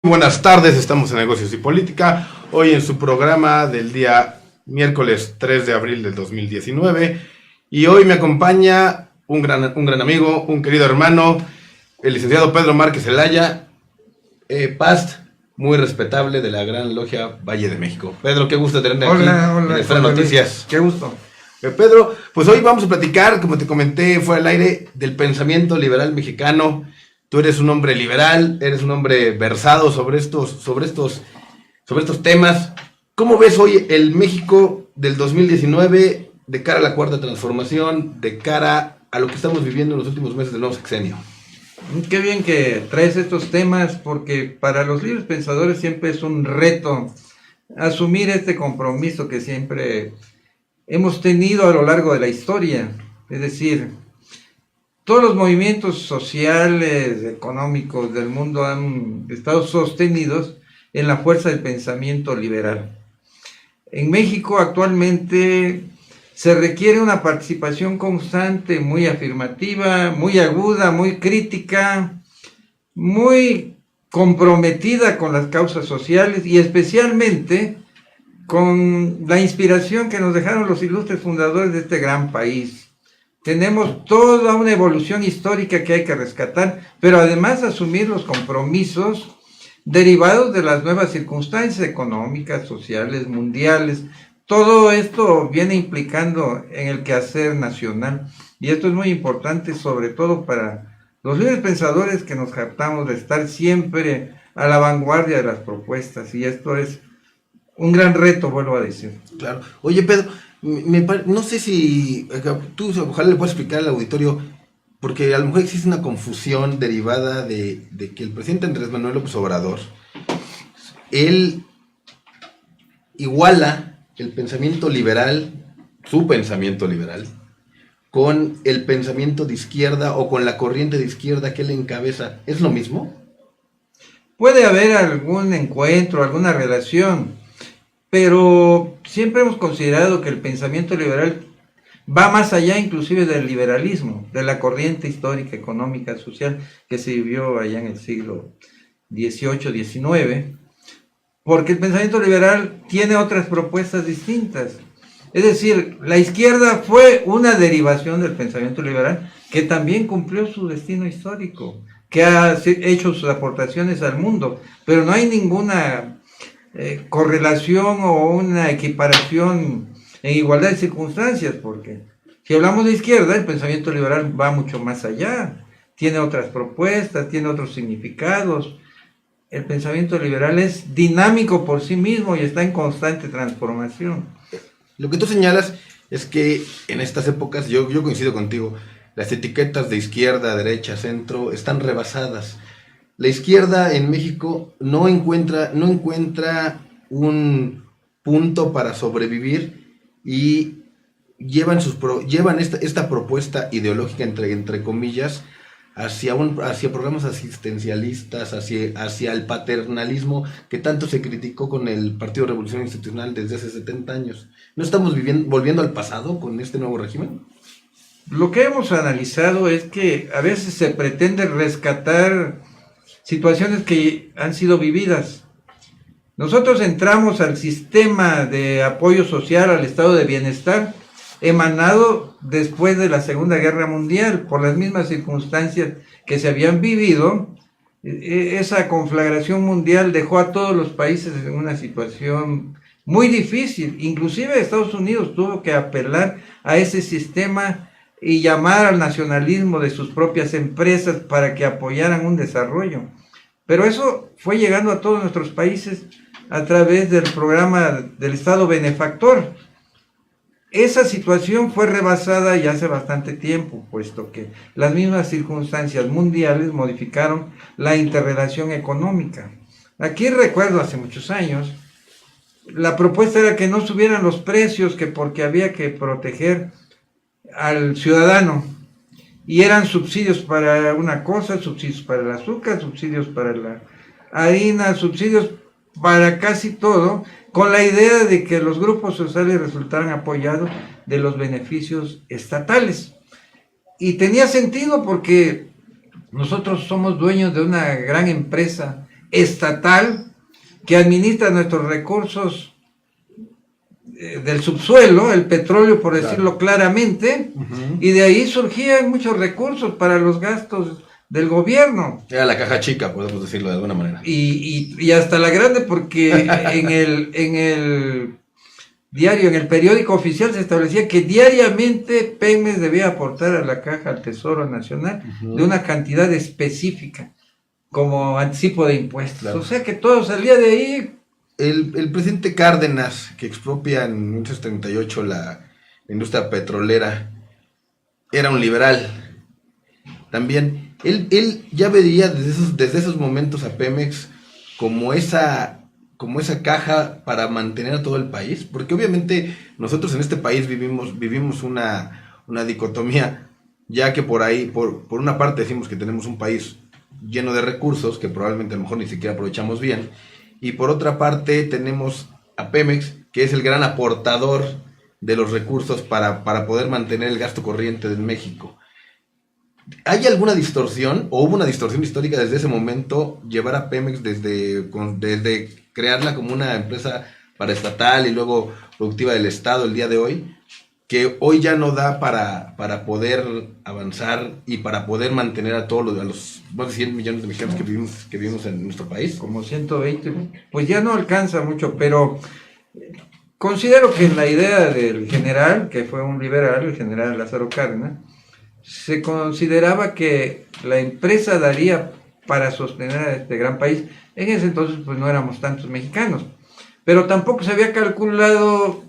Buenas tardes, estamos en Negocios y Política, hoy en su programa del día miércoles 3 de abril del 2019, y hoy me acompaña un gran amigo, un querido hermano, el licenciado Pedro Márquez Zelaya, PAST, muy respetable de la Gran Logia Valle de México. Pedro, qué gusto tenerte aquí en Esfera Noticias. Qué gusto. Pedro, pues hoy vamos a platicar, como te comenté, fuera del aire, del pensamiento liberal mexicano. Tú eres un hombre liberal, eres un hombre versado sobre estos temas. ¿Cómo ves hoy el México del 2019 de cara a la cuarta transformación, de cara a lo que estamos viviendo en los últimos meses del nuevo sexenio? Qué bien que traes estos temas, porque para los libres pensadores siempre es un reto asumir este compromiso que siempre hemos tenido a lo largo de la historia. Es decir, todos los movimientos sociales, económicos del mundo han estado sostenidos en la fuerza del pensamiento liberal. En México actualmente se requiere una participación constante, muy afirmativa, muy aguda, muy crítica, muy comprometida con las causas sociales y especialmente con la inspiración que nos dejaron los ilustres fundadores de este gran país. Tenemos toda una evolución histórica que hay que rescatar, pero además asumir los compromisos derivados de las nuevas circunstancias económicas, sociales, mundiales. Todo esto viene implicando en el quehacer nacional, y esto es muy importante, sobre todo para los libres pensadores que nos jactamos de estar siempre a la vanguardia de las propuestas, y esto es un gran reto, vuelvo a decir. Claro. Oye, Pedro, no sé si tú ojalá le puedas explicar al auditorio, porque a lo mejor existe una confusión derivada de que el presidente Andrés Manuel López Obrador, él iguala el pensamiento liberal, su pensamiento liberal, con el pensamiento de izquierda o con la corriente de izquierda que él encabeza. ¿Es lo mismo? Puede haber algún encuentro, alguna relación, pero siempre hemos considerado que el pensamiento liberal va más allá inclusive del liberalismo, de la corriente histórica, económica, social que se vivió allá en el siglo XVIII, XIX, porque el pensamiento liberal tiene otras propuestas distintas. Es decir, la izquierda fue una derivación del pensamiento liberal que también cumplió su destino histórico, que ha hecho sus aportaciones al mundo, pero no hay ninguna correlación o una equiparación en igualdad de circunstancias, porque si hablamos de izquierda, el pensamiento liberal va mucho más allá, tiene otras propuestas, tiene otros significados. El pensamiento liberal es dinámico por sí mismo y está en constante transformación. Lo que tú señalas es que en estas épocas, yo coincido contigo, las etiquetas de izquierda, derecha, centro están rebasadas. La izquierda en México no encuentra un punto para sobrevivir y llevan esta propuesta ideológica entre comillas hacia programas asistencialistas, hacia el paternalismo que tanto se criticó con el Partido Revolución Institucional desde hace 70 años. ¿No estamos volviendo al pasado con este nuevo régimen? Lo que hemos analizado es que a veces se pretende rescatar situaciones que han sido vividas. Nosotros entramos al sistema de apoyo social, al estado de bienestar, emanado después de la Segunda Guerra Mundial, por las mismas circunstancias que se habían vivido. Esa conflagración mundial dejó a todos los países en una situación muy difícil. Inclusive Estados Unidos tuvo que apelar a ese sistema y llamar al nacionalismo de sus propias empresas para que apoyaran un desarrollo. Pero eso fue llegando a todos nuestros países a través del programa del Estado benefactor. Esa situación fue rebasada ya hace bastante tiempo, puesto que las mismas circunstancias mundiales modificaron la interrelación económica. Aquí recuerdo hace muchos años, la propuesta era que no subieran los precios, que porque había que proteger al ciudadano, y eran subsidios para una cosa, subsidios para el azúcar, subsidios para la harina, subsidios para casi todo, con la idea de que los grupos sociales resultaran apoyados de los beneficios estatales. Y tenía sentido porque nosotros somos dueños de una gran empresa estatal que administra nuestros recursos del subsuelo, el petróleo, por decirlo claramente, y de ahí surgían muchos recursos para los gastos del gobierno. Era la caja chica, podemos decirlo de alguna manera. Y hasta la grande, porque en el diario, en el periódico oficial se establecía que diariamente Pemex debía aportar a la caja, al Tesoro Nacional, de una cantidad específica, como anticipo de impuestos. Claro. O sea que todo salía de ahí. El presidente Cárdenas, que expropia en 1938 la industria petrolera, era un liberal. También, él ya veía desde esos momentos a Pemex como esa caja para mantener a todo el país, porque obviamente nosotros en este país vivimos una dicotomía, ya que por ahí, por una parte decimos que tenemos un país lleno de recursos, que probablemente a lo mejor ni siquiera aprovechamos bien, y por otra parte tenemos a Pemex, que es el gran aportador de los recursos para poder mantener el gasto corriente de México. ¿Hay alguna distorsión, o hubo una distorsión histórica desde ese momento, llevar a Pemex desde crearla como una empresa paraestatal y luego productiva del Estado el día de hoy, que hoy ya no da para poder avanzar y para poder mantener a todos los más de 100 millones de mexicanos que vivimos en nuestro país? Como 120, pues ya no alcanza mucho, pero considero que en la idea del general, que fue un liberal, el general Lázaro Cárdenas, se consideraba que la empresa daría para sostener a este gran país. En ese entonces pues no éramos tantos mexicanos, pero tampoco se había calculado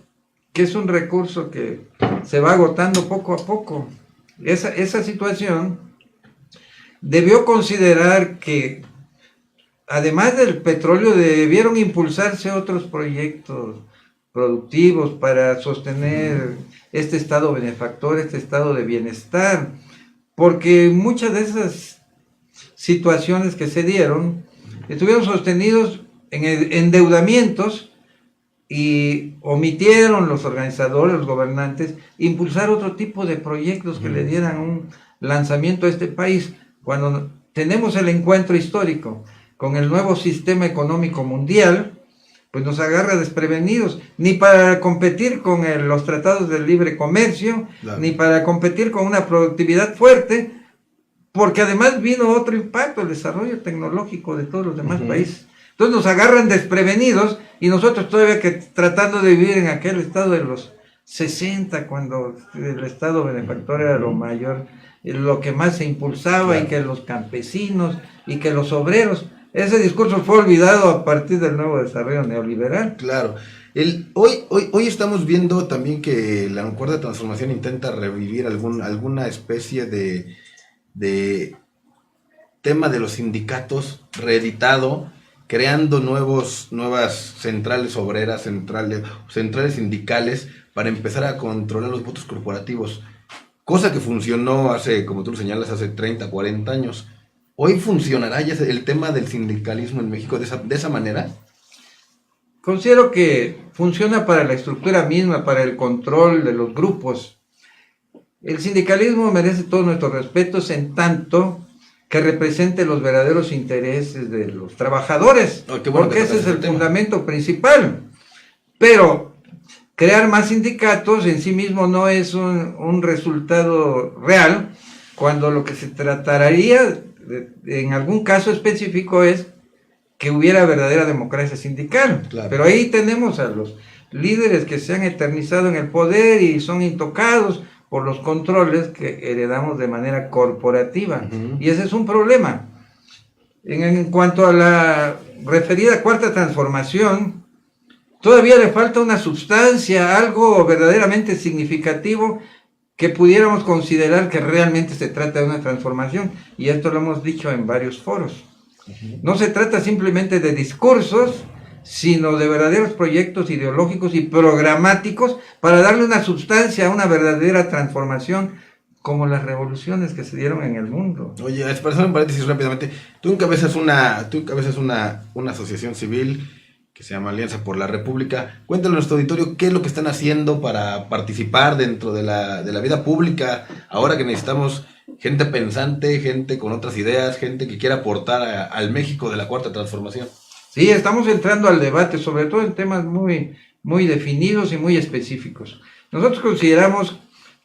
que es un recurso que se va agotando poco a poco. Esa situación debió considerar que además del petróleo debieron impulsarse otros proyectos productivos para sostener este estado benefactor, este estado de bienestar, porque muchas de esas situaciones que se dieron estuvieron sostenidos en endeudamientos y omitieron los organizadores, los gobernantes, impulsar otro tipo de proyectos que le dieran un lanzamiento a este país. Cuando tenemos el encuentro histórico con el nuevo sistema económico mundial, pues nos agarra desprevenidos, ni para competir con los tratados de libre comercio, claro, ni para competir con una productividad fuerte, porque además vino otro impacto, el desarrollo tecnológico de todos los demás países. Entonces nos agarran desprevenidos y nosotros todavía que tratando de vivir en aquel estado de los 60, cuando el estado benefactor era lo mayor, lo que más se impulsaba, claro, y que los campesinos y que los obreros. Ese discurso fue olvidado a partir del nuevo desarrollo neoliberal. Claro. Hoy estamos viendo también que la Cuarta Transformación intenta revivir alguna especie de tema de los sindicatos reeditado, creando nuevas centrales obreras, centrales sindicales, para empezar a controlar los votos corporativos. Cosa que funcionó hace, como tú lo señalas, hace 30, 40 años. ¿Hoy funcionará ya el tema del sindicalismo en México de esa manera? Considero que funciona para la estructura misma, para el control de los grupos. El sindicalismo merece todos nuestros respetos en tanto que represente los verdaderos intereses de los trabajadores, porque ese es el fundamento principal. Pero crear más sindicatos en sí mismo no es un resultado real, cuando lo que se trataría en algún caso específico es que hubiera verdadera democracia sindical. Claro. Pero ahí tenemos a los líderes que se han eternizado en el poder y son intocados por los controles que heredamos de manera corporativa. Y ese es un problema. En cuanto a la referida Cuarta Transformación, todavía le falta una sustancia, algo verdaderamente significativo que pudiéramos considerar que realmente se trata de una transformación, y esto lo hemos dicho en varios foros. No se trata simplemente de discursos, sino de verdaderos proyectos ideológicos y programáticos para darle una sustancia a una verdadera transformación, como las revoluciones que se dieron en el mundo. Oye, para hacer un paréntesis rápidamente, tú encabezas una asociación civil que se llama Alianza por la República. Cuéntale a nuestro auditorio qué es lo que están haciendo para participar dentro de la vida pública, ahora que necesitamos gente pensante, gente con otras ideas, gente que quiere aportar al México de la Cuarta Transformación. Sí, estamos entrando al debate, sobre todo en temas muy definidos y muy específicos. Nosotros consideramos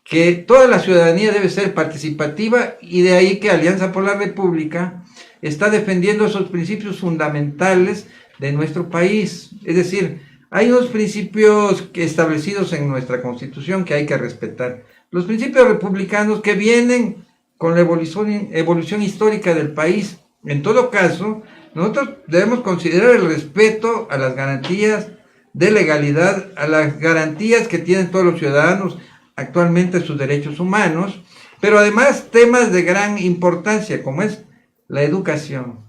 que toda la ciudadanía debe ser participativa y de ahí que Alianza por la República está defendiendo esos principios fundamentales de nuestro país. Es decir, hay unos principios establecidos en nuestra Constitución que hay que respetar. Los principios republicanos que vienen con la evolución histórica del país. En todo caso, nosotros debemos considerar el respeto a las garantías de legalidad, a las garantías que tienen todos los ciudadanos actualmente sus derechos humanos, pero además temas de gran importancia como es la educación,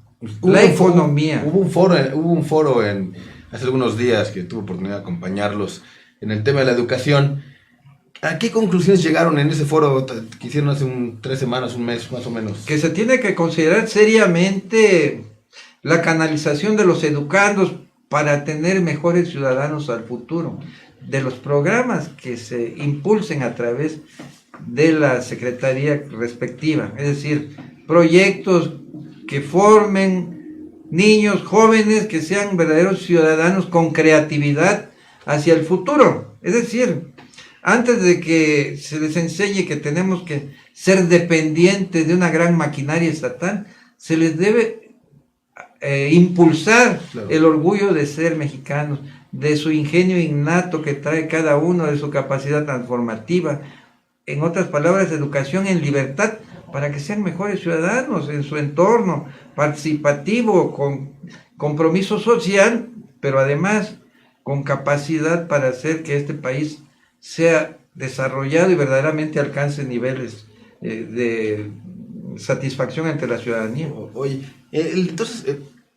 la economía. Hubo un foro hace algunos días que tuve oportunidad de acompañarlos en el tema de la educación. ¿A qué conclusiones llegaron en ese foro que hicieron hace 3 semanas, un mes más o menos? Que se tiene que considerar seriamente la canalización de los educandos para tener mejores ciudadanos al futuro, de los programas que se impulsen a través de la secretaría respectiva, es decir, proyectos que formen niños, jóvenes que sean verdaderos ciudadanos con creatividad hacia el futuro. Es decir, antes de que se les enseñe que tenemos que ser dependientes de una gran maquinaria estatal, se les debe impulsar el orgullo de ser mexicanos, de su ingenio innato que trae cada uno, de su capacidad transformativa. En otras palabras, educación en libertad para que sean mejores ciudadanos en su entorno, participativo, con compromiso social, pero además con capacidad para hacer que este país sea desarrollado y verdaderamente alcance niveles de satisfacción entre la ciudadanía. Oye, entonces,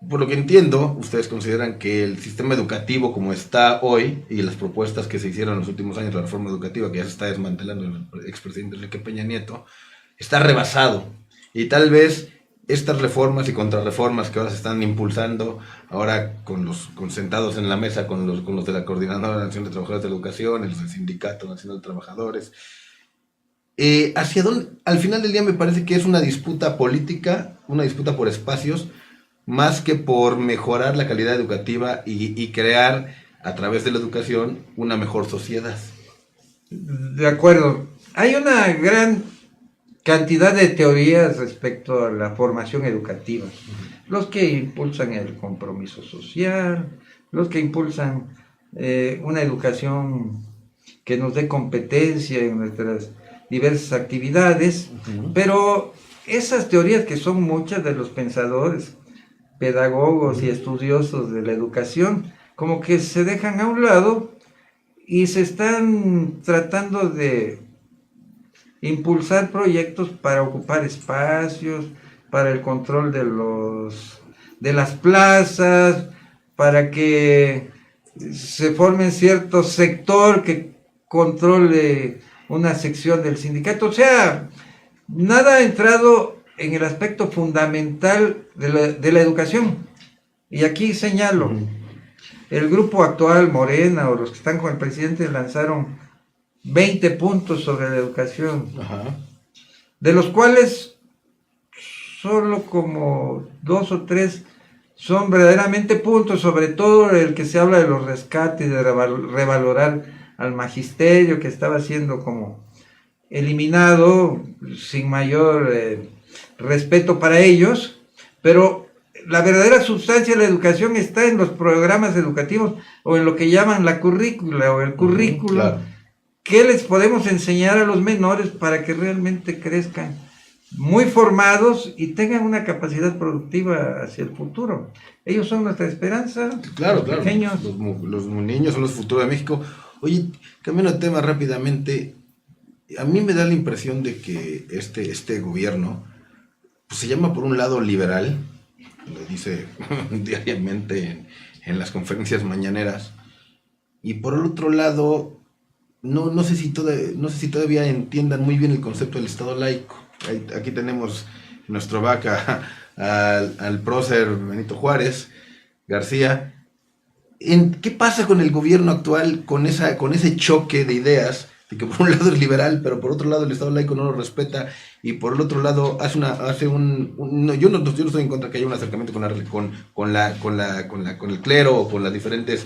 por lo que entiendo, ustedes consideran que el sistema educativo como está hoy y las propuestas que se hicieron en los últimos años, la reforma educativa que ya se está desmantelando el expresidente Enrique Peña Nieto, está rebasado. Y tal vez estas reformas y contrarreformas que ahora se están impulsando, ahora con sentados en la mesa con los de la Coordinadora Nacional de Trabajadores de la Educación, los del Sindicato Nacional de Trabajadores, hacia dónde, al final del día me parece que es una disputa política, una disputa por espacios, más que por mejorar la calidad educativa y crear a través de la educación una mejor sociedad. De acuerdo. Hay una gran cantidad de teorías respecto a la formación educativa. Los que impulsan el compromiso social, los que impulsan una educación que nos dé competencia en nuestras diversas actividades, pero esas teorías, que son muchas de los pensadores, pedagogos y estudiosos de la educación, como que se dejan a un lado y se están tratando de impulsar proyectos para ocupar espacios, para el control de las plazas, para que se forme cierto sector que controle una sección del sindicato. O sea, nada ha entrado en el aspecto fundamental de la educación. Y aquí señalo, el grupo actual, Morena, o los que están con el presidente, lanzaron 20 puntos sobre la educación, de los cuales solo como 2 o 3 son verdaderamente puntos, sobre todo el que se habla de los rescates, de revalorar al magisterio, que estaba siendo como eliminado sin mayor respeto para ellos, pero la verdadera sustancia de la educación está en los programas educativos o en lo que llaman la currícula o el currículo. Claro. ¿Qué les podemos enseñar a los menores para que realmente crezcan muy formados y tengan una capacidad productiva hacia el futuro? Ellos son nuestra esperanza. Claro, los pequeños. Los niños son los futuros de México. Oye, cambiando de tema rápidamente, a mí me da la impresión de que este gobierno pues, se llama por un lado liberal, lo dice diariamente en las conferencias mañaneras, y por el otro lado no sé si todavía entiendan muy bien el concepto del Estado laico. Aquí tenemos nuestro vaca al prócer Benito Juárez García. ¿Qué pasa con el gobierno actual con ese choque de ideas de que por un lado es liberal, pero por otro lado el Estado laico no lo respeta, y por el otro lado no, yo no estoy en contra que haya un acercamiento con el clero o con las diferentes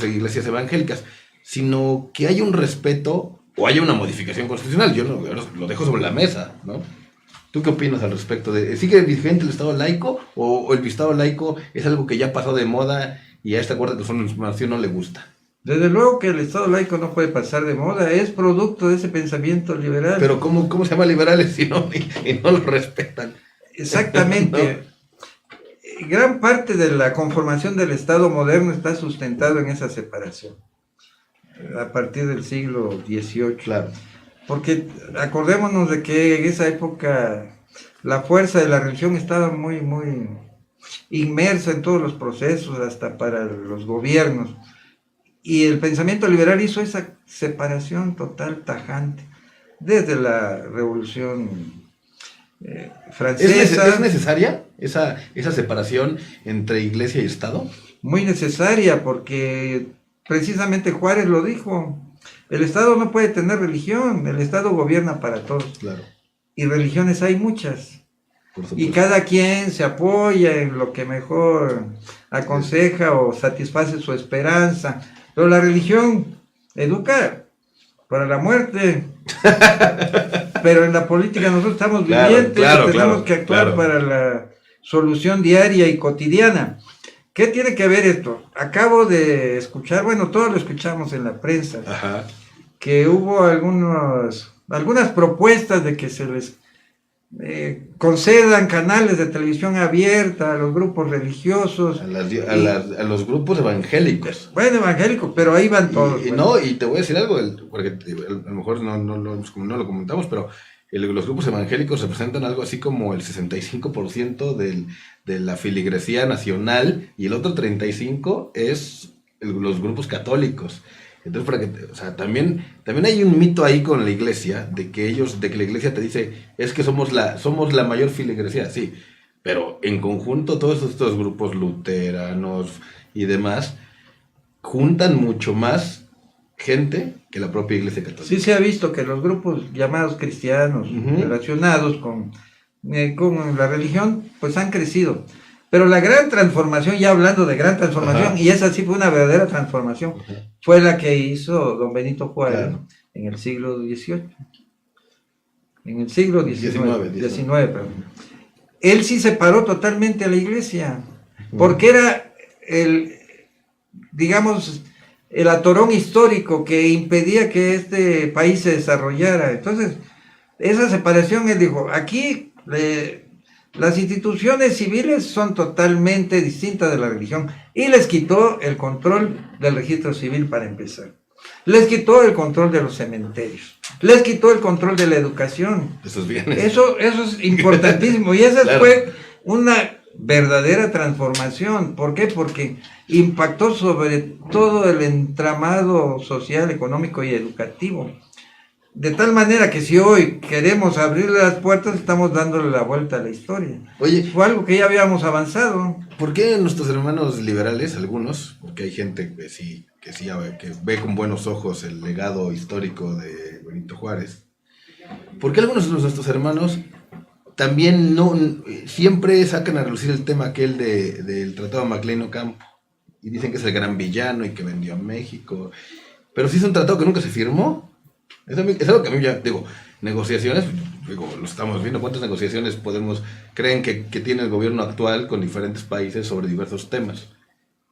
iglesias evangélicas, sino que haya un respeto o haya una modificación constitucional. Yo lo dejo sobre la mesa, ¿no? ¿Tú qué opinas al respecto? ¿Sigue vigente el Estado laico o el Estado laico es algo que ya pasó de moda y a esta cuarta transformación no le gusta? Desde luego que el Estado laico no puede pasar de moda, es producto de ese pensamiento liberal. Pero ¿cómo se llama liberales si no, y no lo respetan? Exactamente. ¿No? Gran parte de la conformación del Estado moderno está sustentado en esa separación, a partir del siglo XVIII. Claro. Porque acordémonos de que en esa época la fuerza de la religión estaba muy, muy inmersa en todos los procesos, hasta para los gobiernos. Y el pensamiento liberal hizo esa separación total, tajante, desde la Revolución Francesa. ¿Es necesaria esa separación entre iglesia y Estado? Muy necesaria, porque precisamente Juárez lo dijo. El Estado no puede tener religión, el Estado gobierna para todos. Claro. Y religiones hay muchas. Y cada quien se apoya en lo que mejor aconseja o satisface su esperanza. Pero la religión educa para la muerte. Pero en la política nosotros estamos vivientes, tenemos que actuar para la solución diaria y cotidiana. ¿Qué tiene que ver esto? Acabo de escuchar, bueno, todos lo escuchamos en la prensa, ajá, que hubo algunas propuestas de que se les concedan canales de televisión abierta a los grupos religiosos. A los grupos evangélicos. Bueno, evangélicos, pero ahí van todos. Y te voy a decir algo, porque a lo mejor no lo comentamos, pero los grupos evangélicos representan algo así como el 65% de la filigresía nacional, y el otro 35% es los grupos católicos. Entonces, también hay un mito ahí con la iglesia, de que la iglesia te dice, es que somos la mayor filigresía, sí, pero en conjunto todos estos grupos luteranos y demás juntan mucho más gente que la propia iglesia católica. Sí se ha visto que los grupos llamados cristianos, relacionados con la religión, pues han crecido. Pero la gran transformación, ya hablando de gran transformación, y esa sí fue una verdadera transformación, fue la que hizo don Benito Juárez en el siglo XVIII. En el siglo XIX, perdón. Él sí separó totalmente a la iglesia, porque era el atorón histórico que impedía que este país se desarrollara. Entonces, esa separación, él dijo, aquí las instituciones civiles son totalmente distintas de la religión, y les quitó el control del registro civil para empezar. Les quitó el control de los cementerios, les quitó el control de la educación. Esos bienes. Eso es importantísimo, y esa fue una verdadera transformación. ¿Por qué? Porque impactó sobre todo el entramado social, económico y educativo. De tal manera que si hoy queremos abrir las puertas, estamos dándole la vuelta a la historia. Oye, fue algo que ya habíamos avanzado. ¿Por qué nuestros hermanos liberales, algunos, porque hay gente que ve con buenos ojos el legado histórico de Benito Juárez, por qué algunos de nuestros hermanos también siempre sacan a relucir el tema aquel del Tratado de Maclean-Ocampo, y dicen que es el gran villano y que vendió a México, pero sí es un tratado que nunca se firmó? Es algo que a mí ya, negociaciones, lo estamos viendo, ¿cuántas negociaciones creen que tiene el gobierno actual con diferentes países sobre diversos temas?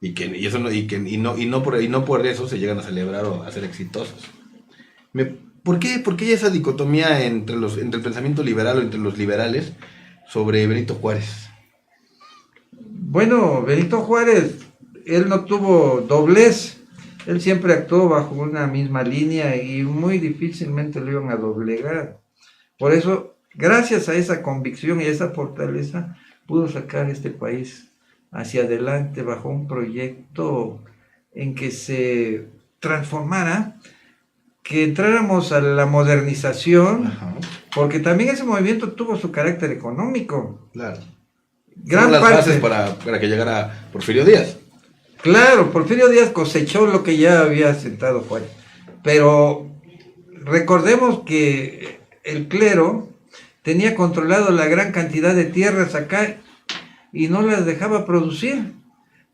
No por eso se llegan a celebrar o a ser exitosos. ¿Por qué hay esa dicotomía entre el pensamiento liberal o entre los liberales sobre Benito Juárez? Bueno, Benito Juárez, él no tuvo doblez. Él siempre actuó bajo una misma línea y muy difícilmente lo iban a doblegar. Por eso, gracias a esa convicción y a esa fortaleza, pudo sacar este país hacia adelante bajo un proyecto en que se transformara, que entráramos a la modernización, porque también ese movimiento tuvo su carácter económico. Claro. Gran parte. Las bases para que llegara Porfirio Díaz. Claro, Porfirio Díaz cosechó lo que ya había sentado Juárez, pero recordemos que el clero tenía controlado la gran cantidad de tierras acá y no las dejaba producir.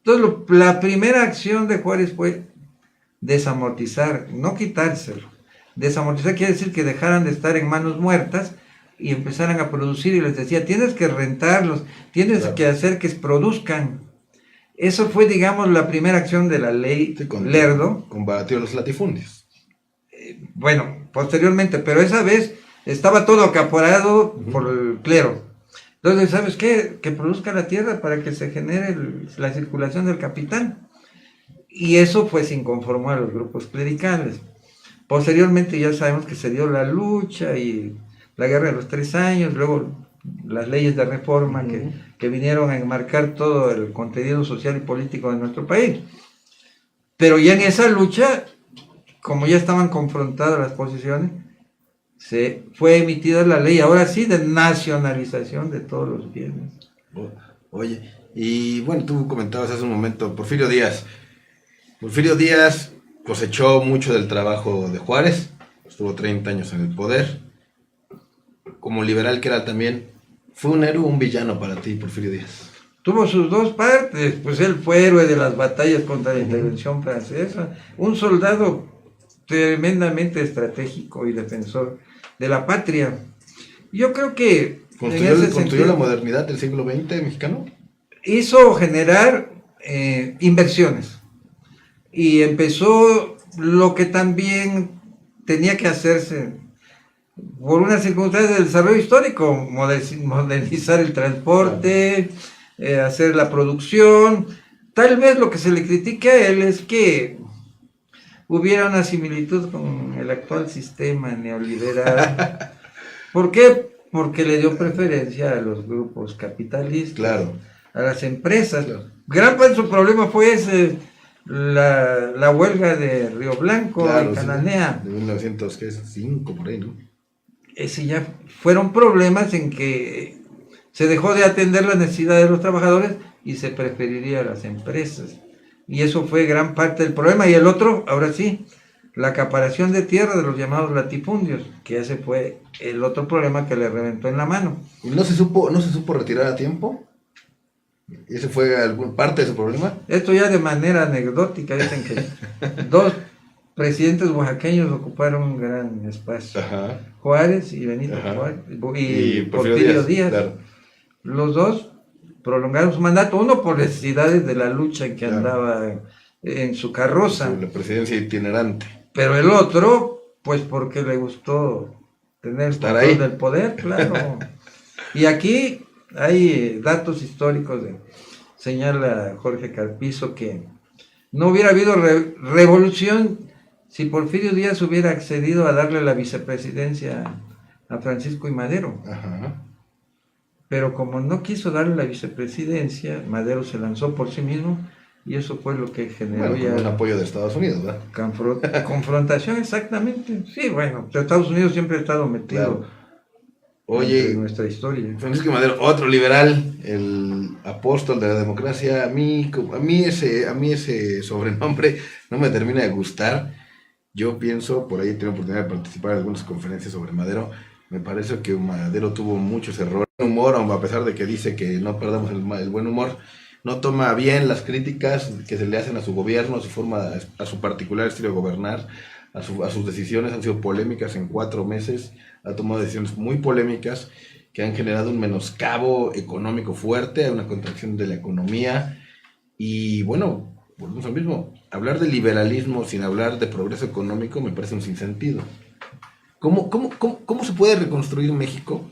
Entonces, la primera acción de Juárez fue desamortizar, no quitárselo. Desamortizar quiere decir que dejaran de estar en manos muertas y empezaran a producir, y les decía, tienes que rentarlos, tienes que hacer que produzcan. Eso fue, digamos, la primera acción de la ley Lerdo. Combatió los latifundios. Bueno, posteriormente, pero esa vez estaba todo acaparado por el clero. Entonces, ¿sabes qué? Que produzca la tierra para que se genere la circulación del capital. Y eso pues inconformó a los grupos clericales. Posteriormente ya sabemos que se dio la lucha y la guerra de los 3 años, luego las leyes de reforma que vinieron a enmarcar todo el contenido social y político de nuestro país. Pero ya en esa lucha, como ya estaban confrontadas las posiciones, se fue emitida la ley, ahora sí, de nacionalización de todos los bienes. Oye, y bueno, tú comentabas hace un momento, Porfirio Díaz. Porfirio Díaz cosechó mucho del trabajo de Juárez, estuvo 30 años en el poder. Como liberal que era también, ¿fue un héroe o un villano para ti, Porfirio Díaz? Tuvo sus dos partes, pues él fue héroe de las batallas contra la intervención francesa, un soldado tremendamente estratégico y defensor de la patria. Yo creo que ¿Construyó la modernidad del siglo XX mexicano? Hizo generar inversiones y empezó lo que también tenía que hacerse por una circunstancia del desarrollo histórico, modernizar el transporte, hacer la producción. Tal vez lo que se le critique a él es que hubiera una similitud con el actual sistema neoliberal. ¿Por qué? Porque le dio preferencia a los grupos capitalistas, claro, a las empresas. Claro. Gran parte de su problema fue ese, la huelga de Río Blanco, claro, y Cananea. Sí, de 1905, por ahí, ¿no? Ese ya fueron problemas en que se dejó de atender las necesidades de los trabajadores y se preferiría a las empresas. Y eso fue gran parte del problema. Y el otro, ahora sí, la acaparación de tierra de los llamados latifundios, que ese fue el otro problema que le reventó en la mano. ¿Y no se supo retirar a tiempo? ¿Ese fue alguna parte de su problema? Esto ya de manera anecdótica, dicen que 2 presidentes oaxaqueños ocuparon un gran espacio. Ajá. Juárez y Benito Juárez y Porfirio Díaz. Claro. Los dos prolongaron su mandato, uno por necesidades de la lucha en que andaba en su carroza. La presidencia itinerante. Pero el otro, pues porque le gustó tener el control del poder, claro. Y aquí hay datos históricos, señala Jorge Carpizo, que no hubiera habido revolución si Porfirio Díaz hubiera accedido a darle la vicepresidencia a Francisco I. Madero. Ajá. Pero como no quiso darle la vicepresidencia, Madero se lanzó por sí mismo y eso fue lo que generó ya un apoyo de Estados Unidos, ¿verdad? Confrontación, exactamente. Sí, bueno, Estados Unidos siempre ha estado metido en nuestra historia. Francisco Madero, otro liberal, el apóstol de la democracia. A mí ese sobrenombre no me termina de gustar. Yo pienso, por ahí he tenido oportunidad de participar en algunas conferencias sobre Madero. Me parece que Madero tuvo muchos errores. Humor, a pesar de que dice que no perdamos el buen humor, no toma bien las críticas que se le hacen a su gobierno, a su forma, a su particular estilo de gobernar, a sus decisiones. Han sido polémicas en 4 meses, ha tomado decisiones muy polémicas que han generado un menoscabo económico fuerte, una contracción de la economía. Y bueno, volvemos al mismo, hablar de liberalismo sin hablar de progreso económico me parece un sinsentido. ¿Cómo se puede reconstruir México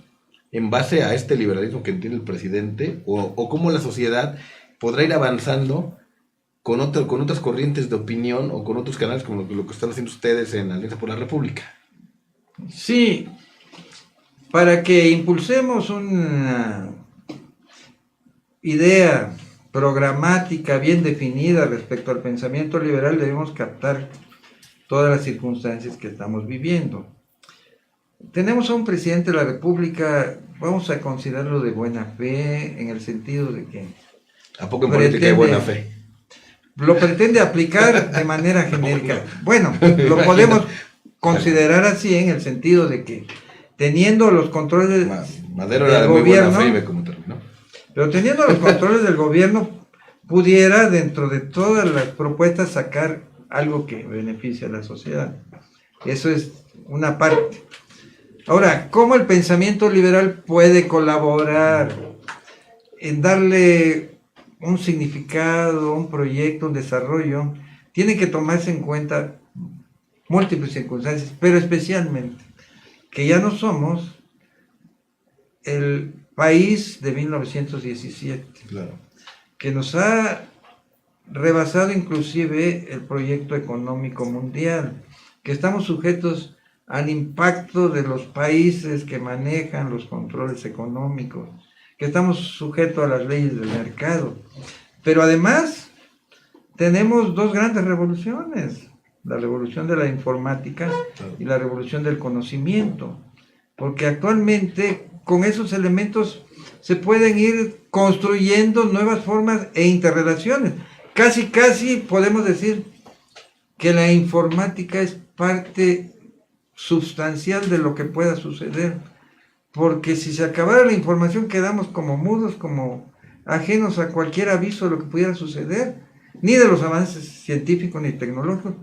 en base a este liberalismo que entiende el presidente? ¿O cómo la sociedad podrá ir avanzando con otras corrientes de opinión o con otros canales como lo que están haciendo ustedes en Alianza por la República? Sí, para que impulsemos una idea programática bien definida respecto al pensamiento liberal, debemos captar todas las circunstancias que estamos viviendo. Tenemos a un presidente de la República, vamos a considerarlo de buena fe, en el sentido de que... ¿A poco en política hay buena fe? Lo pretende aplicar de manera genérica. Bueno, lo podemos considerar así en el sentido de que teniendo los controles Madero era de muy buena fe y ve cómo terminó. Pero teniendo los controles del gobierno, pudiera dentro de todas las propuestas sacar algo que beneficie a la sociedad. Eso es una parte. Ahora, ¿cómo el pensamiento liberal puede colaborar en darle un significado, un proyecto, un desarrollo? Tiene que tomarse en cuenta múltiples circunstancias, pero especialmente que ya no somos el país de 1917, claro, que nos ha rebasado inclusive el proyecto económico mundial, que estamos sujetos al impacto de los países que manejan los controles económicos, que estamos sujetos a las leyes del mercado. Pero además tenemos dos grandes revoluciones, la revolución de la informática y la revolución del conocimiento, porque actualmente con esos elementos se pueden ir construyendo nuevas formas e interrelaciones. Casi podemos decir que la informática es parte sustancial de lo que pueda suceder, porque si se acabara la información quedamos como mudos, como ajenos a cualquier aviso de lo que pudiera suceder, ni de los avances científicos ni tecnológicos,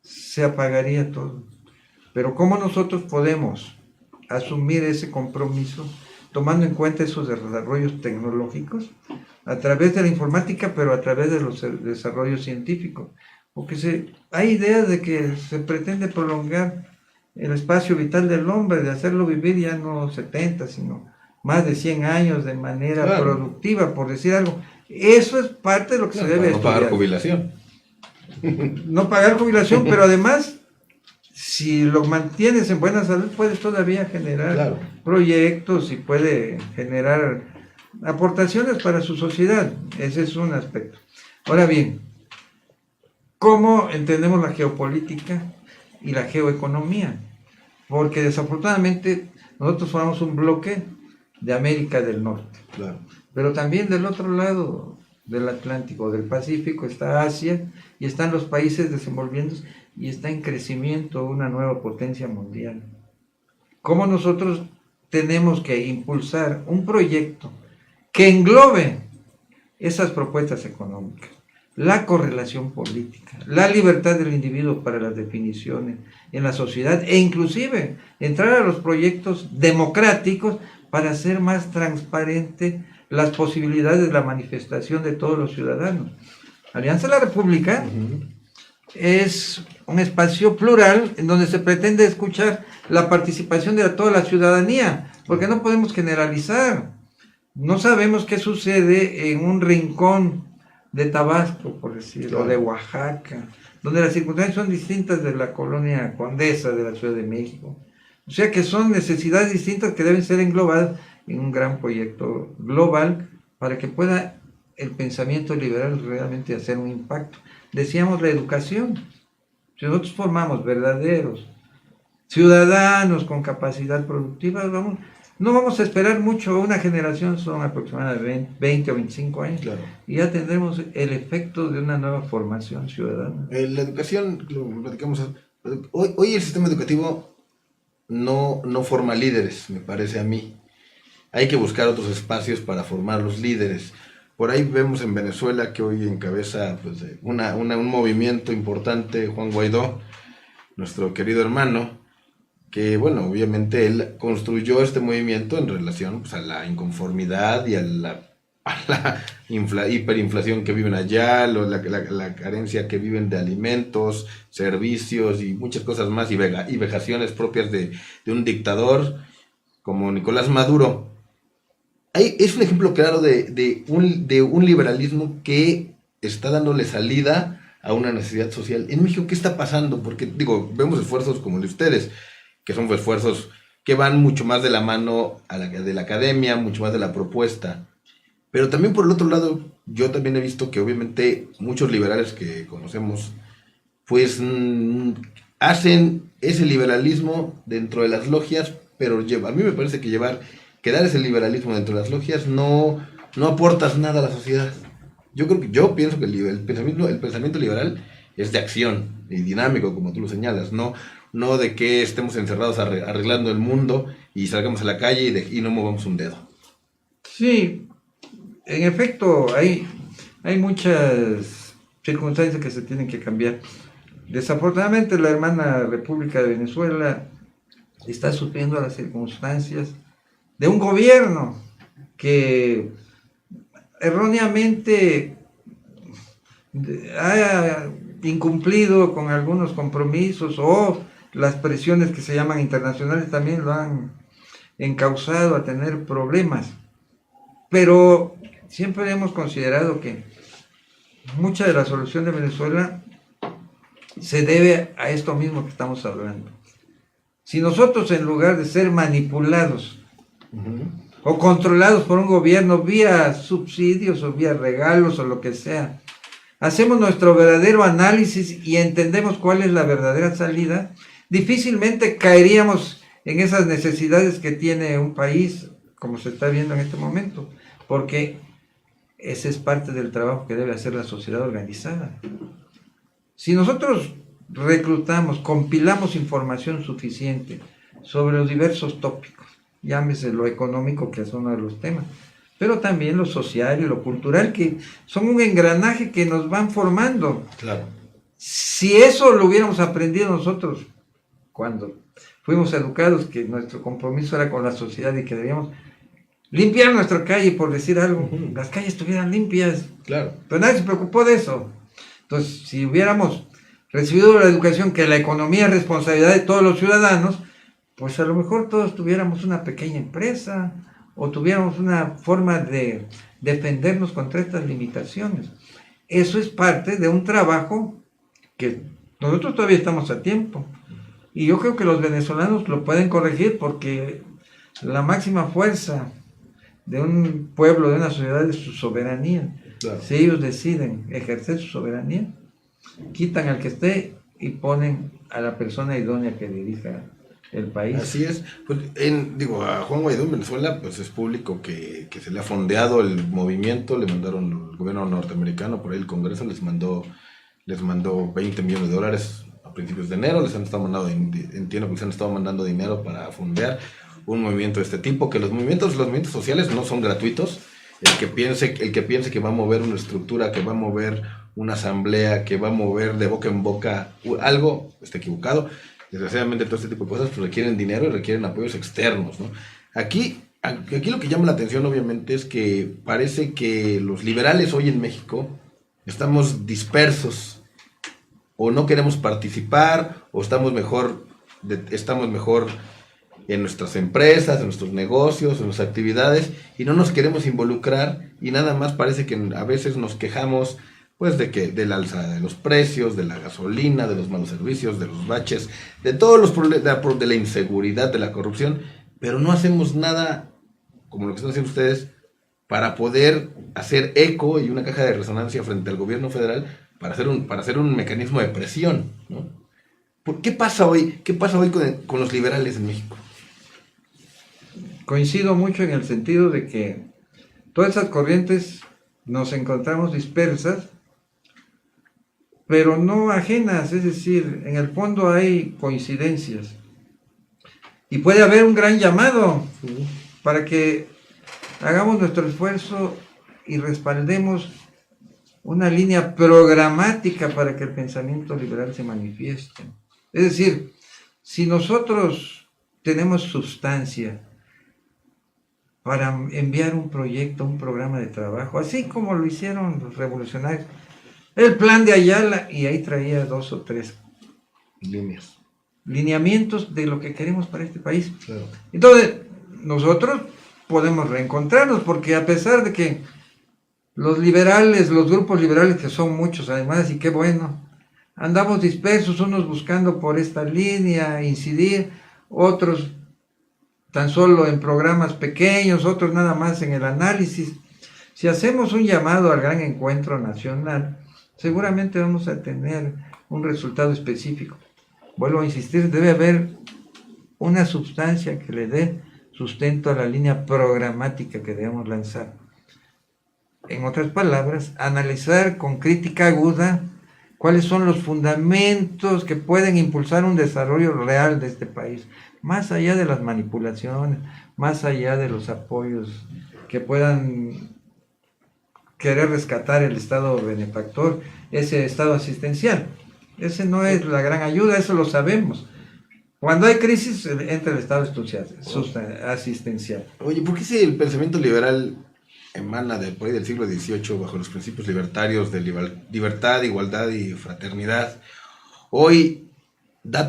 se apagaría todo. Pero ¿cómo nosotros podemos asumir ese compromiso tomando en cuenta esos desarrollos tecnológicos a través de la informática, pero a través de los desarrollos científicos? Porque hay ideas de que se pretende prolongar el espacio vital del hombre, de hacerlo vivir ya no 70, sino más de 100 años de manera productiva, por decir algo. Eso es parte de lo que se debe estudiar. No pagar jubilación. No pagar jubilación, pero además, si lo mantienes en buena salud, puedes todavía generar proyectos y puede generar aportaciones para su sociedad. Ese es un aspecto. Ahora bien, ¿cómo entendemos la geopolítica y la geoeconomía? Porque desafortunadamente nosotros formamos un bloque de América del Norte. Claro. Pero también del otro lado del Atlántico, del Pacífico, está Asia y están los países desenvolviéndose y está en crecimiento una nueva potencia mundial. ¿Cómo nosotros tenemos que impulsar un proyecto que englobe esas propuestas económicas, la correlación política, la libertad del individuo para las definiciones en la sociedad e inclusive entrar a los proyectos democráticos para hacer más transparente las posibilidades de la manifestación de todos los ciudadanos? Alianza de la República es un espacio plural en donde se pretende escuchar la participación de toda la ciudadanía, porque no podemos generalizar. No sabemos qué sucede en un rincón de Tabasco, por decirlo, o de Oaxaca, donde las circunstancias son distintas de la colonia Condesa de la Ciudad de México. O sea que son necesidades distintas que deben ser englobadas en un gran proyecto global para que pueda el pensamiento liberal realmente hacer un impacto. Decíamos la educación. Si nosotros formamos verdaderos ciudadanos con capacidad productiva, no vamos a esperar mucho. Una generación son aproximadamente 20 o 25 años, y ya tendremos el efecto de una nueva formación ciudadana. La educación, lo platicamos hoy el sistema educativo no forma líderes, me parece a mí. Hay que buscar otros espacios para formar los líderes. Por ahí vemos en Venezuela que hoy encabeza un movimiento importante, Juan Guaidó, nuestro querido hermano, que bueno, obviamente él construyó este movimiento en relación a la inconformidad y a la hiperinflación que viven allá, la carencia que viven de alimentos, servicios y muchas cosas más, y vejaciones propias de un dictador como Nicolás Maduro. Es un ejemplo claro de un liberalismo que está dándole salida a una necesidad social. En México, ¿qué está pasando? Porque, vemos esfuerzos como el de ustedes, que son esfuerzos que van mucho más de la mano de la academia, mucho más de la propuesta. Pero también por el otro lado, yo también he visto que obviamente muchos liberales que conocemos, pues hacen ese liberalismo dentro de las logias, pero a mí me parece que dar ese liberalismo dentro de las logias no aportas nada a la sociedad. Yo pienso que el pensamiento liberal es de acción y dinámico, como tú lo señalas, no no de que estemos encerrados arreglando el mundo y salgamos a la calle y no movamos un dedo. Sí, en efecto, hay muchas circunstancias que se tienen que cambiar. Desafortunadamente, la hermana República de Venezuela está sufriendo las circunstancias de un gobierno que erróneamente ha incumplido con algunos compromisos, o las presiones que se llaman internacionales también lo han encauzado a tener problemas. Pero siempre hemos considerado que mucha de la solución de Venezuela se debe a esto mismo que estamos hablando. Si nosotros, en lugar de ser manipulados o controlados por un gobierno vía subsidios o vía regalos o lo que sea, hacemos nuestro verdadero análisis y entendemos cuál es la verdadera salida, difícilmente caeríamos en esas necesidades que tiene un país, como se está viendo en este momento, porque ese es parte del trabajo que debe hacer la sociedad organizada. Si nosotros reclutamos, compilamos información suficiente sobre los diversos tópicos, llámese lo económico, que es uno de los temas, pero también lo social y lo cultural, que son un engranaje que nos van formando. Claro. Si eso lo hubiéramos aprendido nosotros cuando fuimos educados, que nuestro compromiso era con la sociedad y que debíamos limpiar nuestra calle, por decir algo, las calles estuvieran limpias. Claro. Pero nadie se preocupó de eso. Entonces, si hubiéramos recibido la educación que la economía es responsabilidad de todos los ciudadanos, pues a lo mejor todos tuviéramos una pequeña empresa o tuviéramos una forma de defendernos contra estas limitaciones. Eso es parte de un trabajo que nosotros todavía estamos a tiempo. Y yo creo que los venezolanos lo pueden corregir, porque la máxima fuerza de un pueblo, de una sociedad, es su soberanía. Claro. Si ellos deciden ejercer su soberanía, quitan al que esté y ponen a la persona idónea que dirija el país. Así es. Pues, a Juan Guaidó en Venezuela, pues es público que se le ha fondeado el movimiento. Le mandaron, el gobierno norteamericano, por ahí el Congreso les mandó $20 millones a principios de enero. Entiendo que les han estado mandando dinero para fondear un movimiento de este tipo, que los movimientos sociales no son gratuitos. El que piense que va a mover una estructura, que va a mover una asamblea, que va a mover de boca en boca algo, está equivocado. Desgraciadamente todo este tipo de cosas pues requieren dinero y requieren apoyos externos, ¿no? Aquí lo que llama la atención, obviamente, es que parece que los liberales hoy en México estamos dispersos, o no queremos participar, o estamos mejor en nuestras empresas, en nuestros negocios, en nuestras actividades, y no nos queremos involucrar, y nada más parece que a veces nos quejamos pues de la alzada de los precios, de la gasolina, de los malos servicios, de los baches, de todos los problemas, de la inseguridad, de la corrupción, pero no hacemos nada como lo que están haciendo ustedes para poder hacer eco y una caja de resonancia frente al gobierno federal para hacer un mecanismo de presión, ¿no? ¿Qué pasa hoy con los liberales en México? Coincido mucho en el sentido de que todas esas corrientes nos encontramos dispersas, pero no ajenas, es decir, en el fondo hay coincidencias. Y puede haber un gran llamado para que hagamos nuestro esfuerzo y respaldemos una línea programática para que el pensamiento liberal se manifieste. Es decir, si nosotros tenemos sustancia para enviar un proyecto, un programa de trabajo, así como lo hicieron los revolucionarios, el plan de Ayala, y ahí traía 2 o 3 lineamientos de lo que queremos para este país. Claro. Entonces, nosotros podemos reencontrarnos, porque a pesar de que los liberales, los grupos liberales, que son muchos además, y qué bueno, andamos dispersos, unos buscando por esta línea incidir, otros tan solo en programas pequeños, otros nada más en el análisis. Si hacemos un llamado al gran encuentro nacional, seguramente vamos a tener un resultado específico. Vuelvo a insistir, debe haber una sustancia que le dé sustento a la línea programática que debemos lanzar. En otras palabras, analizar con crítica aguda cuáles son los fundamentos que pueden impulsar un desarrollo real de este país, más allá de las manipulaciones, más allá de los apoyos que puedan querer rescatar el Estado benefactor, ese Estado asistencial. Ese no es la gran ayuda, eso lo sabemos. Cuando hay crisis, entra el Estado asistencial. Oye, ¿por qué si el pensamiento liberal emana de por ahí del siglo XVIII bajo los principios libertarios de libertad, igualdad y fraternidad, hoy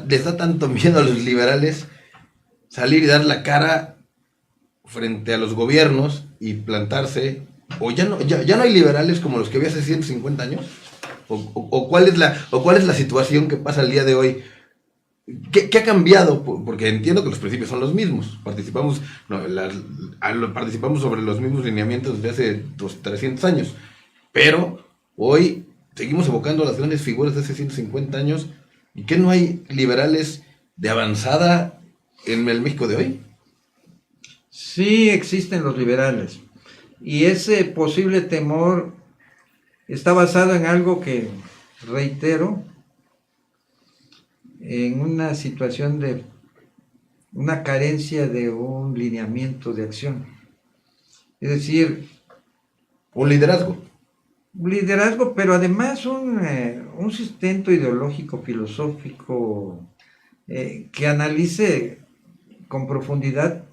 les da tanto miedo a los liberales salir y dar la cara frente a los gobiernos y plantarse? ¿O ya no hay liberales como los que había hace 150 años? ¿O cuál es la situación que pasa el día de hoy? ¿Qué ha cambiado? Porque entiendo que los principios son los mismos. Participamos sobre los mismos lineamientos desde hace 300 años. Pero hoy seguimos evocando a las grandes figuras de hace 150 años. ¿Y qué no hay liberales de avanzada en el México de hoy? Sí existen los liberales. Y ese posible temor está basado en algo que, reitero, en una situación de una carencia de un lineamiento de acción. Es decir, un liderazgo, pero además un sustento ideológico, filosófico, que analice con profundidad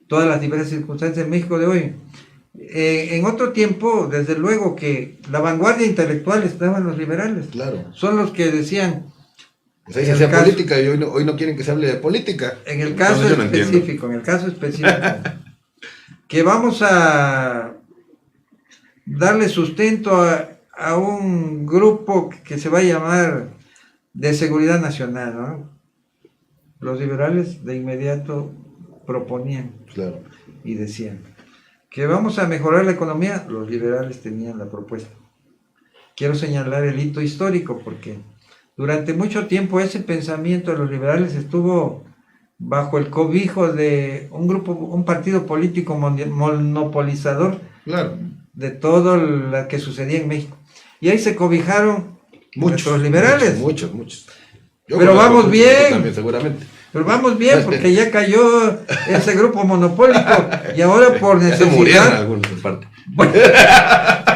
todas las diversas circunstancias de México de hoy. En otro tiempo, desde luego que la vanguardia intelectual estaban los liberales. Claro. Son los que decían... Pues ahí se hacía política y hoy no quieren que se hable de política. En el caso específico, que vamos a darle sustento a un grupo que se va a llamar de seguridad nacional, ¿no? Los liberales de inmediato proponían, claro, y decían que vamos a mejorar la economía. Los liberales tenían la propuesta. Quiero señalar el hito histórico porque durante mucho tiempo ese pensamiento de los liberales estuvo bajo el cobijo de un partido político monopolizador, claro, de todo lo que sucedía en México. Y ahí se cobijaron muchos liberales. Muchos. Pero vamos bien. También, seguramente. Pero vamos bien, porque ya cayó ese grupo monopólico y ahora por necesidad... Ya se murieron algunos en parte. Bueno,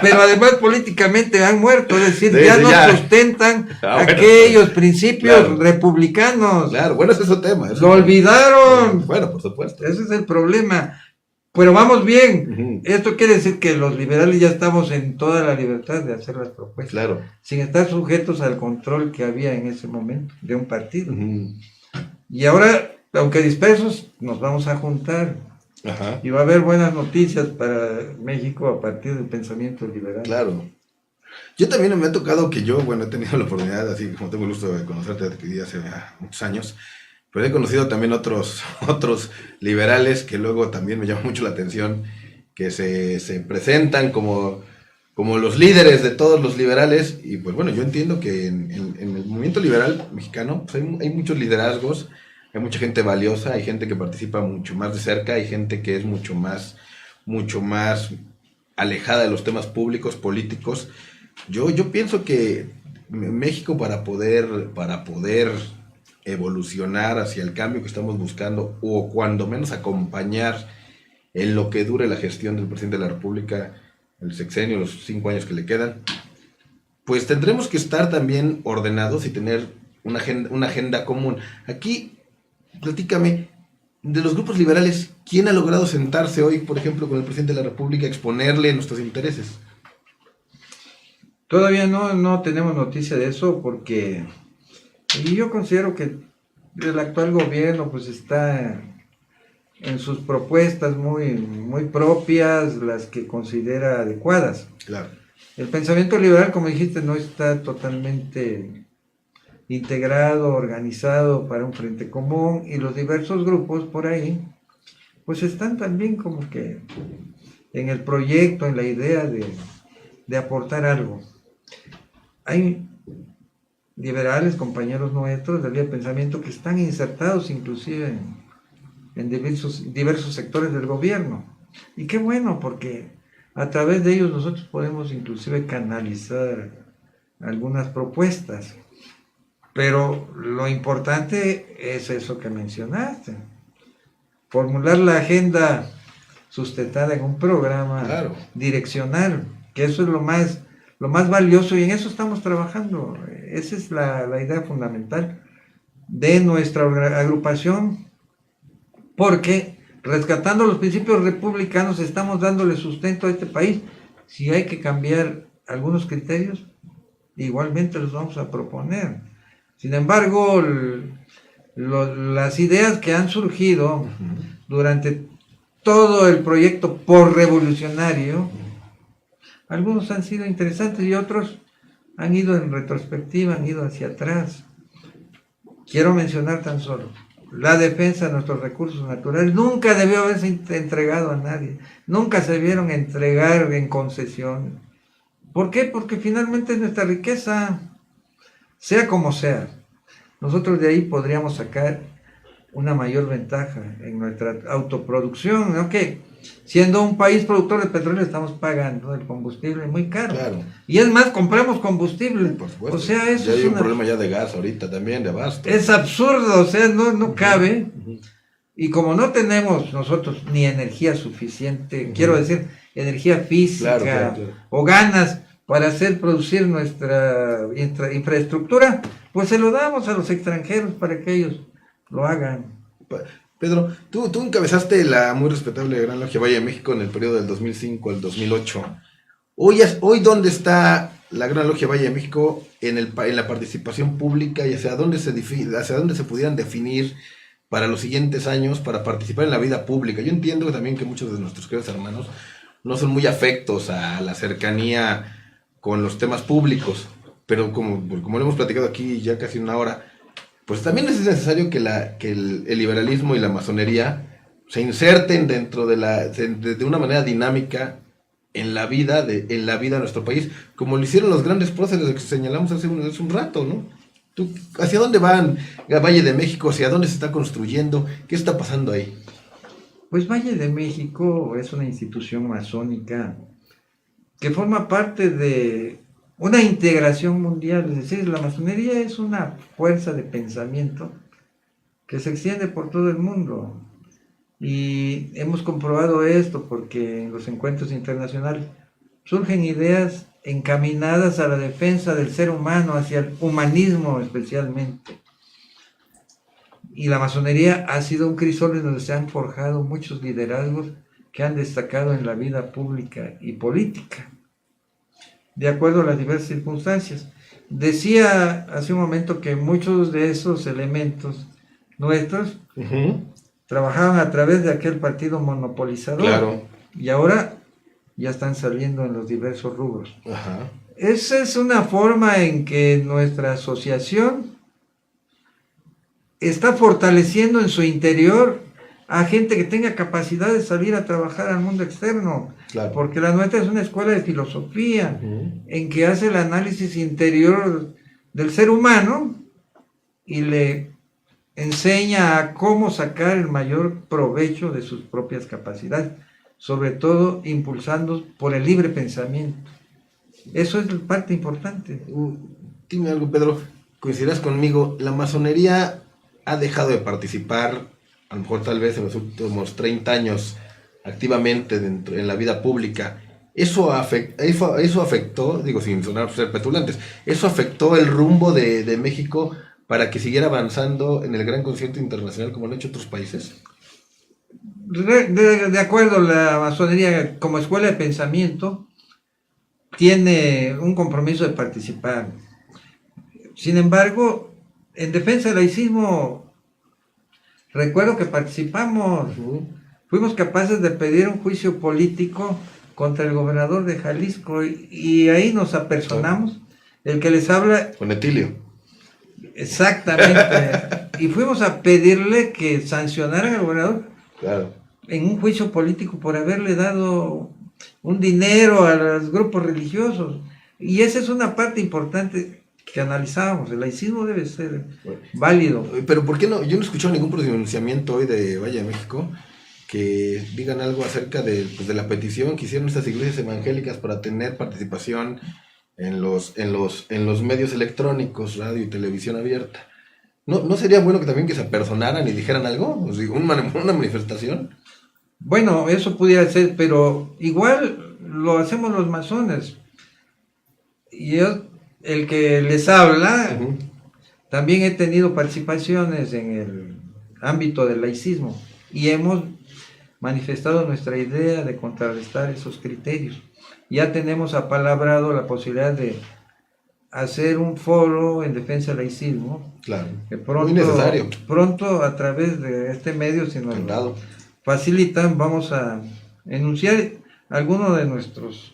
pero además políticamente han muerto, es decir, sí, ya no ya sustentan bueno, aquellos principios republicanos. Claro, bueno, ese es otro tema. Lo olvidaron. Bueno, por supuesto. Ese es el problema. Pero vamos bien. Uh-huh. Esto quiere decir que los liberales ya estamos en toda la libertad de hacer las propuestas. Claro. Sin estar sujetos al control que había en ese momento de un partido. Uh-huh. Y ahora, aunque dispersos, nos vamos a juntar. Ajá. Y va a haber buenas noticias para México a partir del pensamiento liberal. Claro. Yo también me ha tocado que he tenido la oportunidad, así como tengo el gusto de conocerte desde hace muchos años, pero he conocido también otros liberales que luego también me llama mucho la atención, que se presentan como los líderes de todos los liberales. Y pues bueno, yo entiendo que en el movimiento liberal mexicano pues hay muchos liderazgos. Hay mucha gente valiosa, hay gente que participa mucho más de cerca, hay gente que es mucho más alejada de los temas públicos, políticos. Yo pienso que México para poder evolucionar hacia el cambio que estamos buscando, o cuando menos acompañar en lo que dure la gestión del presidente de la República, el sexenio, los 5 años que le quedan, pues tendremos que estar también ordenados y tener una agenda común. Aquí, platícame, de los grupos liberales, ¿quién ha logrado sentarse hoy, por ejemplo, con el presidente de la República, a exponerle nuestros intereses? Todavía no tenemos noticia de eso porque yo considero que el actual gobierno pues está en sus propuestas muy propias, las que considera adecuadas. Claro. El pensamiento liberal, como dijiste, no está totalmente integrado, organizado para un frente común, y los diversos grupos por ahí pues están también como que en el proyecto, en la idea de aportar algo. Hay liberales, compañeros nuestros del Libre Pensamiento, que están insertados inclusive en diversos sectores del gobierno, y qué bueno, porque a través de ellos nosotros podemos inclusive canalizar algunas propuestas. Pero lo importante es eso que mencionaste, formular la agenda sustentada en un programa, claro, direccional, que eso es lo más valioso y en eso estamos trabajando. Esa es la idea fundamental de nuestra agrupación, porque rescatando los principios republicanos estamos dándole sustento a este país. Si hay que cambiar algunos criterios, igualmente los vamos a proponer. Sin embargo, las ideas que han surgido durante todo el proyecto por-revolucionario, algunos han sido interesantes y otros han ido en retrospectiva, han ido hacia atrás. Quiero mencionar tan solo, la defensa de nuestros recursos naturales nunca debió haberse entregado a nadie, nunca se debieron entregar en concesión. ¿Por qué? Porque finalmente es nuestra riqueza, sea como sea. Nosotros de ahí podríamos sacar una mayor ventaja en nuestra autoproducción, ¿no? Que siendo un país productor de petróleo estamos pagando el combustible muy caro. claro. Y es más, compramos combustible. Por supuesto. O sea, eso ya hay es un problema ya de gas ahorita también, de abasto. es absurdo, o sea, no cabe. Y como no tenemos nosotros ni energía suficiente, quiero decir, energía física, claro. o ganas para hacer producir nuestra infraestructura, pues se lo damos a los extranjeros para que ellos lo hagan. Pedro, tú encabezaste la muy respetable Gran Logia Valle de México en el periodo del 2005 al 2008. Hoy ¿dónde está la Gran Logia Valle de México en la participación pública y hacia dónde se pudieran definir para los siguientes años para participar en la vida pública? Yo entiendo también que muchos de nuestros queridos hermanos no son muy afectos a la cercanía con los temas públicos, pero como lo hemos platicado aquí ya casi una hora, pues también es necesario que el liberalismo y la masonería se inserten dentro de una manera dinámica en la vida de nuestro país, como lo hicieron los grandes próceres que señalamos hace un rato, ¿no? ¿Hacia dónde van Valle de México? ¿Hacia dónde se está construyendo? ¿Qué está pasando ahí? Pues Valle de México es una institución masónica que forma parte de una integración mundial, es decir, la masonería es una fuerza de pensamiento que se extiende por todo el mundo. Y hemos comprobado esto porque en los encuentros internacionales surgen ideas encaminadas a la defensa del ser humano, hacia el humanismo especialmente. Y la masonería ha sido un crisol en donde se han forjado muchos liderazgos que han destacado en la vida pública y política, de acuerdo a las diversas circunstancias. Decía hace un momento que muchos de esos elementos nuestros trabajaban a través de aquel partido monopolizador. Claro. Y ahora ya están saliendo en los diversos rubros. Ajá. Esa es una forma en que nuestra asociación está fortaleciendo en su interior a gente que tenga capacidad de salir a trabajar al mundo externo. Claro. Porque la nuestra es una escuela de filosofía en que hace el análisis interior del ser humano y le enseña a cómo sacar el mayor provecho de sus propias capacidades, sobre todo impulsando por el libre pensamiento. Eso es parte importante. Dime algo, Pedro, coincidirás conmigo, la masonería ha dejado de participar, a lo mejor tal vez en los últimos 30 años, activamente en la vida pública. Eso afectó, digo sin sonar ser petulantes, eso afectó el rumbo de México para que siguiera avanzando en el gran concierto internacional como lo han hecho otros países. De acuerdo, la masonería como escuela de pensamiento tiene un compromiso de participar. Sin embargo, en defensa del laicismo, recuerdo que participamos, fuimos capaces de pedir un juicio político contra el gobernador de Jalisco y ahí nos apersonamos. El que les habla... Con Etilio. Exactamente. Y fuimos a pedirle que sancionaran al gobernador. Claro. En un juicio político por haberle dado un dinero a los grupos religiosos. Y esa es una parte importante que analizábamos. El laicismo debe ser válido. Pero ¿por qué no? Yo no he escuchado ningún pronunciamiento hoy de Valle de México que digan algo acerca de la petición que hicieron estas iglesias evangélicas para tener participación en los medios electrónicos, radio y televisión abierta. ¿No sería bueno que también que se apersonaran y dijeran algo? O sea, una manifestación. Bueno, eso pudiera ser, pero igual lo hacemos los masones. Y yo, el que les habla, Uh-huh. también he tenido participaciones en el ámbito del laicismo y hemos manifestado nuestra idea de contrarrestar esos criterios. Ya tenemos apalabrado la posibilidad de hacer un foro en defensa del laicismo, Claro. que Muy necesario. pronto a través de este medio, si nos Encantado. facilitan, vamos a enunciar algunos de nuestros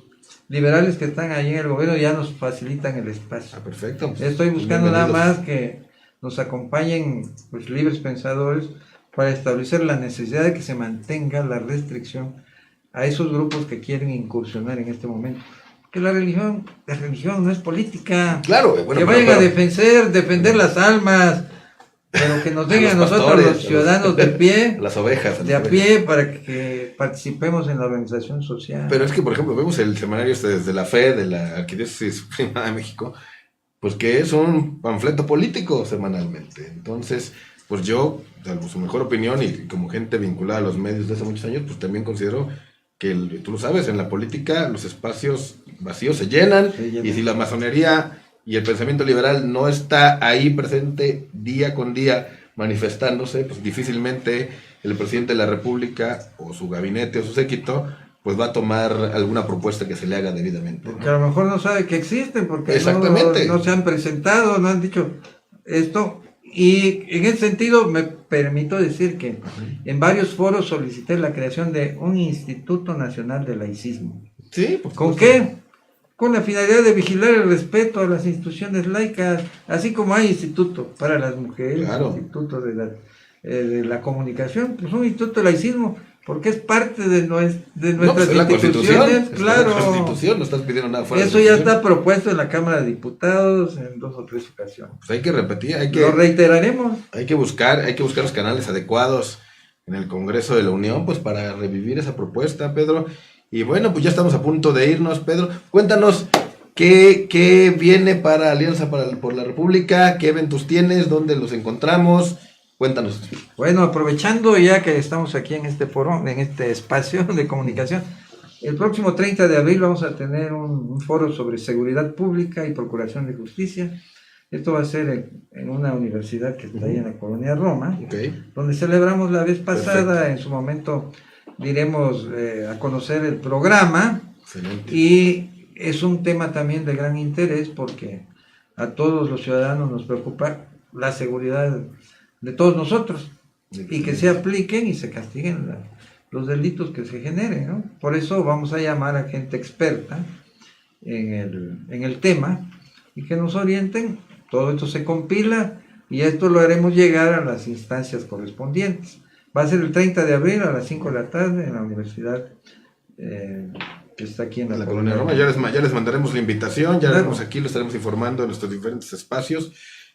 liberales que están ahí en el gobierno, ya nos facilitan el espacio. Ah, perfecto. Estoy buscando nada Bienvenidos. más que nos acompañen pues, libres pensadores para establecer la necesidad de que se mantenga la restricción a esos grupos que quieren incursionar en este momento. Que la religión no es política. Claro, bueno, que vayan a defender las almas, pero que nos dejen a los nosotros, pastores, los ciudadanos de pie, las ovejas. de a pie, para que participemos en la organización social. Pero es que, por ejemplo, vemos el semanario desde la fe de la Arquidiócesis Primada de México, pues que es un panfleto político semanalmente. Entonces, pues yo, salvo su mejor opinión y como gente vinculada a los medios de hace muchos años, pues también considero que, tú lo sabes, en la política los espacios vacíos se llenan, y si la masonería y el pensamiento liberal no está ahí presente día con día manifestándose, pues difícilmente el presidente de la República o su gabinete o su séquito pues va a tomar alguna propuesta que se le haga debidamente, ¿no? Porque a lo mejor no sabe que existen, porque Exactamente. no se han presentado, no han dicho esto. Y en ese sentido me permito decir que en varios foros solicité la creación de un Instituto Nacional de Laicismo. Sí, por ¿Con supuesto. qué? Con la finalidad de vigilar el respeto a las instituciones laicas, así como hay instituto para las mujeres, Claro. instituto de la comunicación, pues un instituto de laicismo, porque es parte de nuestras No, pues es la Constitución, instituciones, claro. la Constitución, no estás pidiendo nada fuera de Eso la ya Constitución. está propuesto en la Cámara de Diputados en 2 o 3 ocasiones. Pues hay que repetir, Lo reiteraremos. hay que buscar los canales adecuados en el Congreso de la Unión, pues para revivir esa propuesta, Pedro. Y bueno, pues ya estamos a punto de irnos, Pedro. Cuéntanos qué viene para Alianza por la República, qué eventos tienes, dónde los encontramos. Cuéntanos. Bueno, aprovechando ya que estamos aquí en este foro, en este espacio de comunicación, el próximo 30 de abril vamos a tener un foro sobre seguridad pública y procuración de justicia. Esto va a ser en una universidad que está ahí en la colonia Roma, Okay. donde celebramos la vez pasada. Perfecto. En su momento diremos a conocer el programa. Excelente. Y es un tema también de gran interés porque a todos los ciudadanos nos preocupa la seguridad de todos nosotros y que se apliquen y se castiguen los delitos que se generen, ¿no? Por eso vamos a llamar a gente experta en el tema y que nos orienten. Todo esto se compila y esto lo haremos llegar a las instancias correspondientes. Va a ser el 30 de abril a las 5 de la tarde en la universidad que está aquí en En la colonia Roma, ya les mandaremos la invitación, ya Claro. haremos aquí, lo estaremos informando en nuestros diferentes espacios,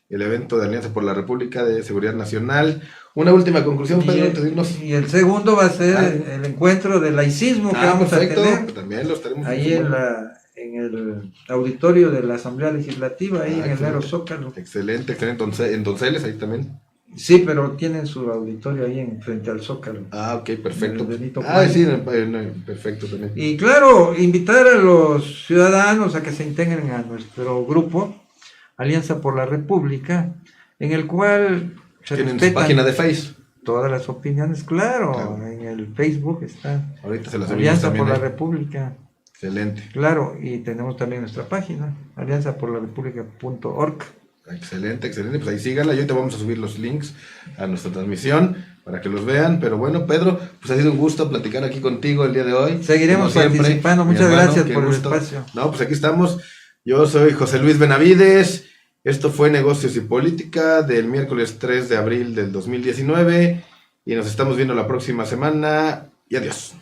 el evento de Alianza por la República de Seguridad Nacional. Una última conclusión, Pedro, antes de irnos. Y el segundo va a ser el encuentro del laicismo que vamos perfecto, a tener también lo estaremos ahí informando. en el auditorio de la Asamblea Legislativa, ahí en el excelente. Nero Zócalo. Excelente, en Donceles, ahí también. Sí, pero tienen su auditorio ahí frente al Zócalo. Ah, ok, perfecto. En el Benito Ah, Juárez. sí, perfecto también. Y claro, invitar a los ciudadanos a que se integren a nuestro grupo, Alianza por la República, en el cual se Tienen su respetan página de Face. todas las opiniones, claro, Claro. en el Facebook está Ahorita se las subimos Alianza también por la ahí. República, Excelente, claro, y tenemos también nuestra página, alianzaporlarepublica.org. excelente. Pues ahí síganla. Yo te vamos a subir los links a nuestra transmisión para que los vean. Pero bueno, Pedro, pues ha sido un gusto platicar aquí contigo el día de hoy. Seguiremos Como siempre, participando. mi Muchas hermano, gracias qué por gusto. el espacio. No, pues aquí estamos. Yo soy José Luis Benavides. Esto fue Negocios y Política del miércoles 3 de abril del 2019. Y nos estamos viendo la próxima semana. Y adiós.